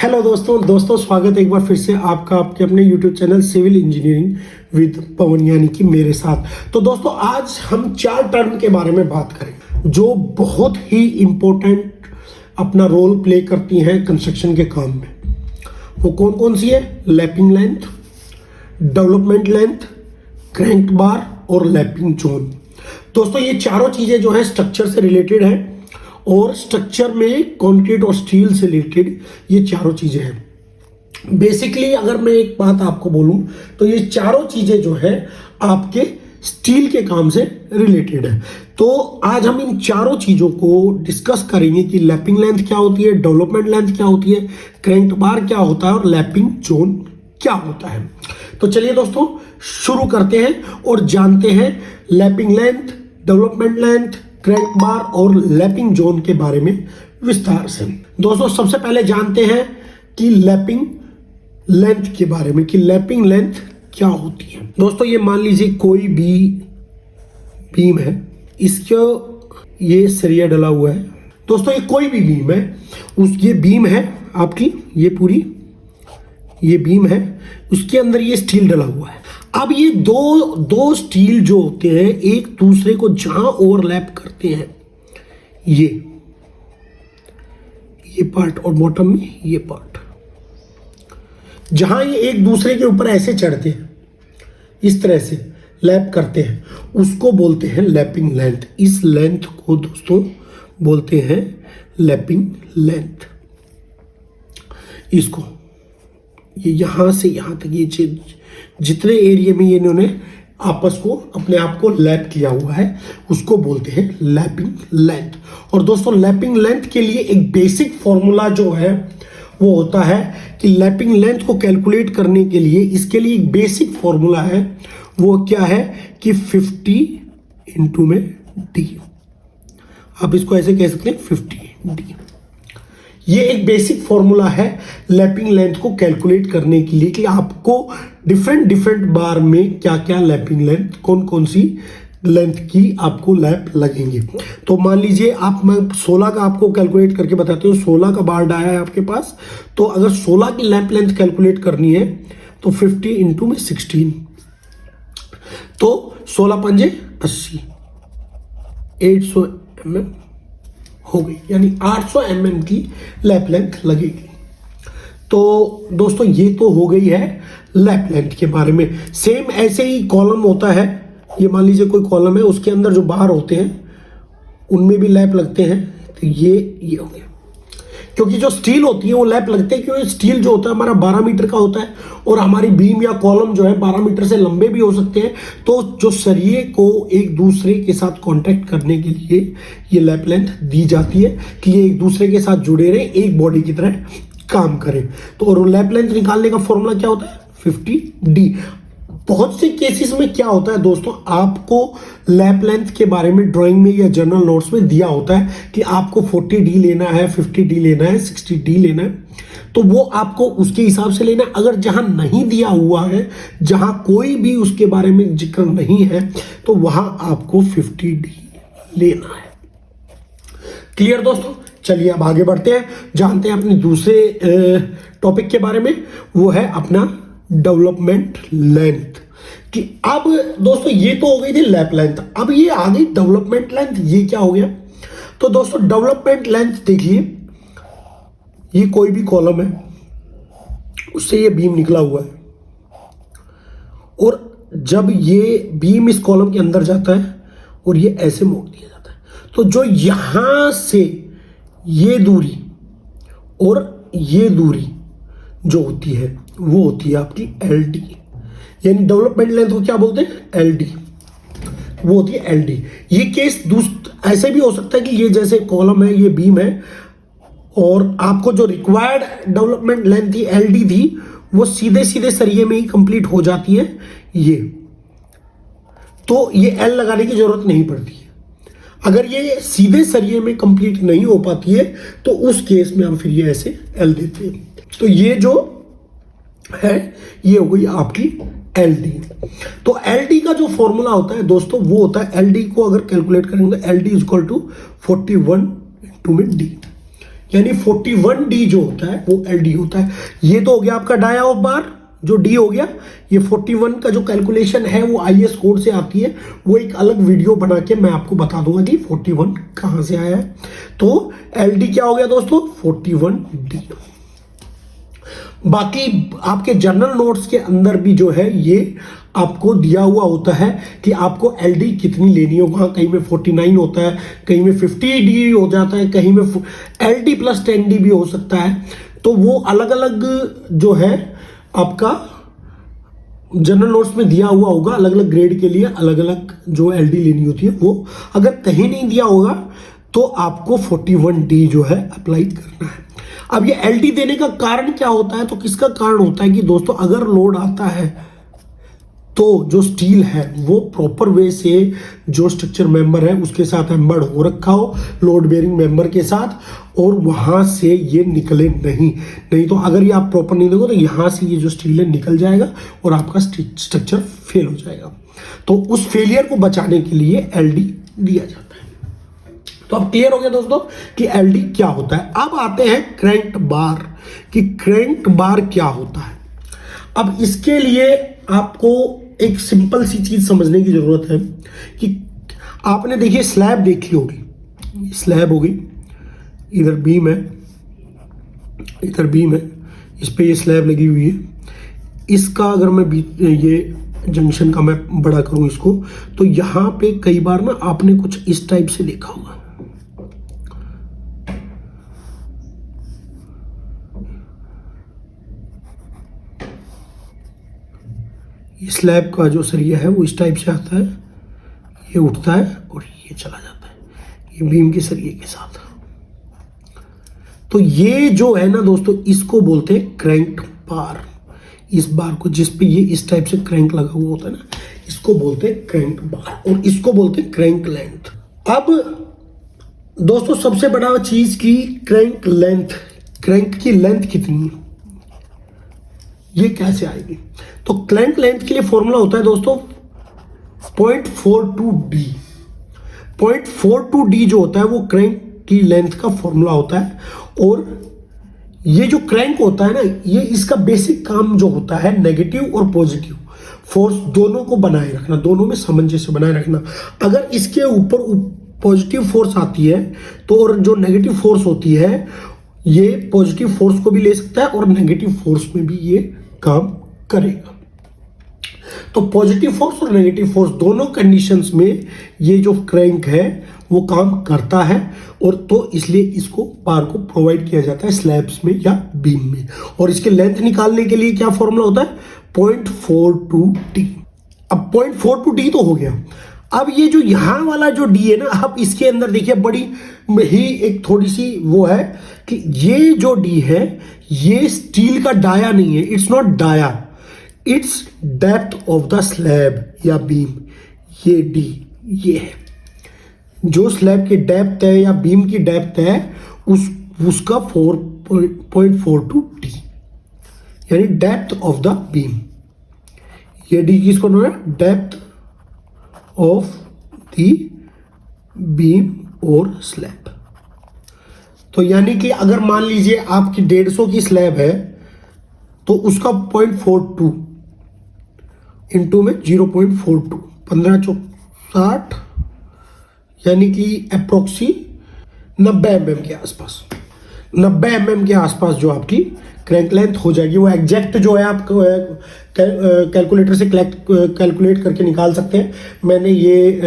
Hello दोस्तों स्वागत है एक बार फिर से आपका आपके अपने YouTube channel civil engineering with Pawan यानी कि मेरे साथ। तो दोस्तों आज हम 4 टर्म के बारे में बात करें जो बहुत ही इम्पोर्टेंट अपना रोल प्ले करती हैं कंस्ट्रक्शन के काम में। वो कौन कौन सी है? Lapping length, development length, crank bar और लैपिंग जोन। दोस्तों ये चारों चीज़ें जो है स्ट्रक्चर से रिलेटेड है और स्ट्रक्चर में कंक्रीट और स्टील से रिलेटेड ये चारों चीजें हैं। बेसिकली अगर मैं एक बात आपको बोलूं तो ये चारों चीजें जो है आपके स्टील के काम से रिलेटेड है। तो आज हम इन चारों चीजों को डिस्कस करेंगे कि लैपिंग लेंथ क्या होती है, डेवलपमेंट लेंथ क्या होती है, क्रैंक बार क्या होता है और लैपिंग जोन क्या होता है। तो चलिए दोस्तों शुरू करते हैं और जानते हैं lapping length, development length, crank bar और लैपिंग जोन के बारे में विस्तार से। दोस्तों सबसे पहले जानते हैं कि लैपिंग लेंथ के बारे में कि लैपिंग लेंथ क्या होती है। दोस्तों ये मान लीजिए कोई भी बीम है, इसका ये सरिया डला हुआ है। दोस्तों ये कोई भी बीम है, ये बीम है आपकी, ये पूरी ये बीम है, उसके अंदर ये स्टील डला हुआ है। अब ये दो स्टील जो होते हैं एक दूसरे को जहां ओवरलैप करते हैं, ये पार्ट और बॉटम में ये पार्ट, जहां ये एक दूसरे के ऊपर ऐसे चढ़ते हैं, इस तरह से लैप करते हैं, उसको बोलते हैं लैपिंग लेंथ। इस लेंथ को दोस्तों बोलते हैं लैपिंग लेंथ। इसको ये यहां से यहां तक ये जितने एरिया में ये इन्होंने आपस को अपने आप को लैप किया हुआ है उसको बोलते हैं लैपिंग लेंथ। और दोस्तों लैपिंग लेंथ के लिए एक बेसिक फॉर्मूला जो है वो होता है कि लैपिंग लेंथ को कैलकुलेट करने के लिए इसके लिए एक बेसिक फॉर्मूला है। वो क्या है कि 50 इंटू में डी। आप इसको ऐसे कह सकते हैं 50 डी। ये एक बेसिक फॉर्मूला है लैपिंग लेंथ को कैलकुलेट करने के लिए कि आपको डिफरेंट बार में क्या क्या लैपिंग लेंथ, कौन सी लेंथ की आपको लैप लगेंगे। तो मान लीजिए मैं 16 का आपको कैलकुलेट करके बताती हूँ। 16 का बार डाया है आपके पास, तो अगर 16 की लैप लेंथ कैलकुलेट करनी है तो 50 इंटू में 16, तो 16 पंजे 80, 800 mm हो गई, यानी 800 mm की लैप लेंथ लगेगी। तो दोस्तों ये तो हो गई है लैप लेंथ के बारे में। सेम ऐसे ही कॉलम होता है, ये मान लीजिए कोई कॉलम है, उसके अंदर जो बार होते हैं उनमें भी लैप लगते हैं। तो ये हो गया, क्योंकि जो स्टील होती है वो लैप लगते हैं, क्योंकि स्टील जो होता है हमारा 12 मीटर का होता है और हमारी बीम या कॉलम जो है 12 मीटर से लंबे भी हो सकते हैं। तो जो सरिये को एक दूसरे के साथ कांटेक्ट करने के लिए ये लैप लेंथ दी जाती है कि ये एक दूसरे के साथ जुड़े रहे, एक बॉडी की तरह काम करें। तो और लैप लेंथ निकालने का फॉर्मूला क्या होता है? 50D। बहुत से केसेस में क्या होता है दोस्तों, आपको लैप लेंथ के बारे में ड्राइंग में या जर्नल नोट्स में दिया होता है कि आपको 40D लेना है, 50D लेना है, 60D लेना है, तो वो आपको उसके हिसाब से लेना है। अगर जहां नहीं दिया हुआ है, जहां कोई भी उसके बारे में जिक्र नहीं है, तो वहां आपको 50D लेना है। क्लियर दोस्तों? चलिए अब आगे बढ़ते हैं, जानते हैं अपने दूसरे टॉपिक के बारे में। वो है अपना डेवलपमेंट लेंथ। कि अब दोस्तों ये तो हो गई थी लैप लेंथ, अब ये आ गई डेवलपमेंट लेंथ। ये क्या हो गया? तो दोस्तों डेवलपमेंट लेंथ देखिए, ये कोई भी कॉलम है, उससे ये बीम निकला हुआ है, और जब ये बीम इस कॉलम के अंदर जाता है और ये ऐसे मोड़ दिया जाता है, तो जो यहां से ये दूरी और ये दूरी जो होती है वो होती है आपकी LD। यानी डेवलपमेंट लेंथ को क्या बोलते हैं? LD। वो होती है LD। ये केस ऐसे भी हो सकता है कि ये जैसे कॉलम है, ये बीम है, और आपको जो रिक्वायर्ड डेवलपमेंट लेंथ थी LD थी, वो सीधे सरिये में ही कंप्लीट हो जाती है ये, तो ये L लगाने की जरूरत नहीं पड़ती है। अगर ये सीधे सरिये में कंप्लीट नहीं हो पाती है तो उस केस में हम फिर ये ऐसे L देते हैं। तो ये जो है ये हो गई आपकी LD। तो LD का जो फॉर्मूला होता है दोस्तों वो होता है, LD को अगर कैलकुलेट करेंगे तो LD is equal to 41 into में D। यानी 41D जो होता है वो LD होता है। ये तो हो गया आपका डाया ऑफ बार जो D हो गया। ये 41 का जो कैलकुलेशन है वो IS कोड से आती है, वो एक अलग वीडियो बना के मैं आपको बता दूंगा कि 41 कहां से आया है। तो LD क्या हो गया दोस्तों, 41D। बाकी आपके जर्नल नोट्स के अंदर भी जो है ये आपको दिया हुआ होता है कि आपको LD कितनी लेनी होगा। कहीं में 49 होता है, कहीं में 50D हो जाता है, कहीं में LD प्लस 10D भी हो सकता है। तो वो अलग अलग जो है आपका जनरल नोट्स में दिया हुआ होगा, अलग अलग ग्रेड के लिए अलग अलग जो LD लेनी होती है वो। अगर कहीं नहीं दिया होगा तो आपको 41D जो है अप्लाई करना है। अब ये LD देने का कारण क्या होता है, तो किसका कारण होता है कि दोस्तों अगर लोड आता है तो जो स्टील है वो प्रॉपर वे से जो स्ट्रक्चर मेंबर है उसके साथ एम्बर्ड हो रखा हो, लोड बेयरिंग मेंबर के साथ, और वहां से ये निकले नहीं तो अगर ये आप प्रॉपर नहीं देखो तो यहां से ये जो स्टील है निकल जाएगा और आपका स्ट्रक्चर फेल हो जाएगा। तो उस फेलियर को बचाने के लिए LD दिया जाता है। तो अब क्लियर हो गया दोस्तों कि LD क्या होता है। अब आते हैं क्रैंक बार, कि क्रैंक बार क्या होता है। अब इसके लिए आपको एक सिंपल सी चीज समझने की जरूरत है कि आपने देखिए स्लैब देखी होगी, स्लैब होगी, इधर बीम है, इधर बीम है, इस पे ये स्लैब लगी हुई है। इसका अगर मैं ये जंक्शन का मैं बड़ा करूं इसको, तो यहां पे कई बार ना आपने कुछ इस टाइप से देखा होगा। ये स्लैब का जो सरिया है वो इस टाइप से आता है, ये उठता है और ये चला जाता है, ये बीम के सरिये के साथ। तो ये जो है ना दोस्तों, इसको बोलते हैं क्रैंक बार। इस बार को जिस पे ये इस टाइप से क्रैंक लगा हुआ होता है ना, इसको बोलते हैं क्रैंक बार, और इसको बोलते हैं क्रैंक लेंथ। अब दोस्तों सबसे बड़ा चीज की क्रैंक लेंथ, क्रैंक की लेंथ कितनी है, ये कैसे आएगी। तो क्रैंक लेंथ के लिए फॉर्मूला होता है दोस्तों 0.42D। 0.42D जो होता है वो क्रैंक की लेंथ का फॉर्मूला होता है। और ये जो क्रैंक होता है ना, ये इसका बेसिक काम जो होता है नेगेटिव और पॉजिटिव फोर्स दोनों को बनाए रखना, दोनों में सामंजस्य बनाए रखना। अगर इसके ऊपर पॉजिटिव फोर्स आती है तो, और जो नेगेटिव फोर्स होती है, ये पॉजिटिव फोर्स को भी ले सकता है और नेगेटिव फोर्स में भी ये काम करेगा। तो पॉजिटिव फोर्स और नेगेटिव फोर्स दोनों कंडीशंस में ये जो क्रैंक है वो काम करता है। और तो इसलिए इसको बार को प्रोवाइड किया जाता है स्लैब्स में या बीम में। और इसके लेंथ निकालने के लिए क्या फॉर्मूला होता है, 0.42D। अब 0.42D तो हो गया। अब ये जो यहां वाला जो D है ना, अब इसके अंदर देखिए बड़ी ही एक थोड़ी सी वो है कि ये जो D है ये स्टील का डाया नहीं है, it's not dia, it's depth of the slab या बीम। ये D ये है जो स्लैब की डेप्थ है या बीम की डेप्थ है, उसका 0.42D यानी डेप्थ ऑफ द बीम। ये D किसको नाम है, डेप्थ ऑफ द बीम और स्लैब। तो यानी कि अगर मान लीजिए आपकी 150 की स्लैब है तो उसका 0.42 इंटू में 0.42, 15 चौक 60, यानी कि अप्रोक्सी 90 mm के आसपास, 90 mm के आसपास जो आपकी क्रैंक लेंथ हो जाएगी। वो एग्जैक्ट जो है आप कैलकुलेटर से कैलकुलेट करके निकाल सकते हैं। मैंने ये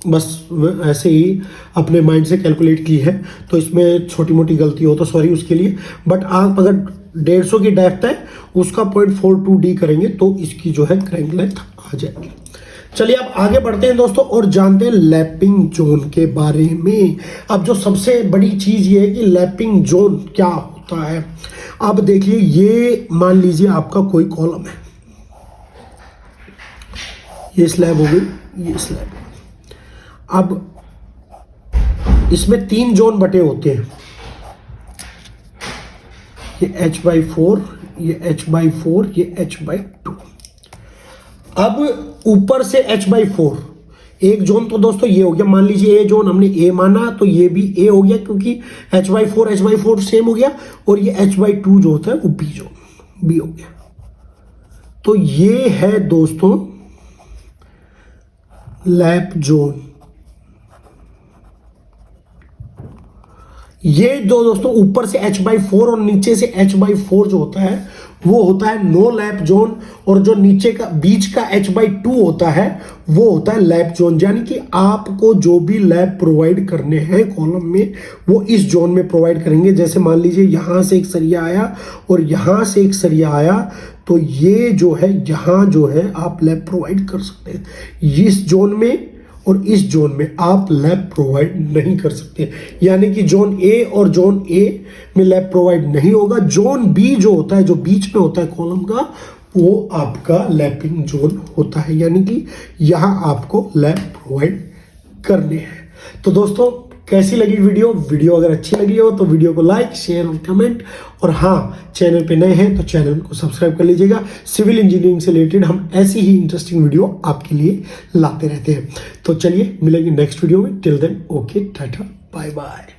बस ऐसे ही अपने माइंड से कैलकुलेट की है, तो इसमें छोटी मोटी गलती हो तो सॉरी उसके लिए। बट आप अगर 150 की डेप्थ है उसका 0.42D करेंगे तो इसकी जो है क्रैंक लेंथ आ जाएगी। चलिए अब आगे बढ़ते हैं दोस्तों और जानते हैं लैपिंग जोन के बारे में। अब जो सबसे बड़ी चीज ये है कि लैपिंग जोन क्या होता है। अब देखिए, ये मान लीजिए आपका कोई कॉलम है, ये स्लैब हो गई, ये स्लैब। अब इसमें 3 जोन बटे होते हैं, ये H/4, ये H/4, ये H/2। अब ऊपर से H/4 एक जोन तो दोस्तों ये हो गया, मान लीजिए ए जोन हमने ए माना तो ये भी ए हो गया क्योंकि H/4 सेम हो गया, और ये H/2 जो होता है वो बी जोन बी हो गया। तो ये है दोस्तों लैप जोन। ये जो दोस्तों ऊपर से H/4 और नीचे से H/4 जो होता है वो होता है नो लैप जोन, और जो नीचे का बीच का H/2 होता है वो होता है लैप जोन। यानी कि आपको जो भी लैप प्रोवाइड करने हैं कॉलम में वो इस जोन में प्रोवाइड करेंगे। जैसे मान लीजिए यहां से एक सरिया आया और यहां से एक सरिया आया, तो ये जो है यहां जो है आप लैप प्रोवाइड कर सकते हैं। इस जोन में और इस जोन में आप लैब प्रोवाइड नहीं कर सकते, यानी कि जोन ए और जोन ए में लैब प्रोवाइड नहीं होगा। जोन बी जो होता है, जो बीच में होता है कॉलम का, वो आपका लैपिंग जोन होता है, यानी कि यहां आपको लैब प्रोवाइड करने हैं। तो दोस्तों कैसी लगी वीडियो अगर अच्छी लगी हो तो वीडियो को लाइक शेयर और कमेंट, और हाँ चैनल पे नए हैं तो चैनल को सब्सक्राइब कर लीजिएगा। सिविल इंजीनियरिंग से रिलेटेड हम ऐसी ही इंटरेस्टिंग वीडियो आपके लिए लाते रहते हैं। तो चलिए मिलेंगे नेक्स्ट वीडियो में। Till then okay tata bye bye.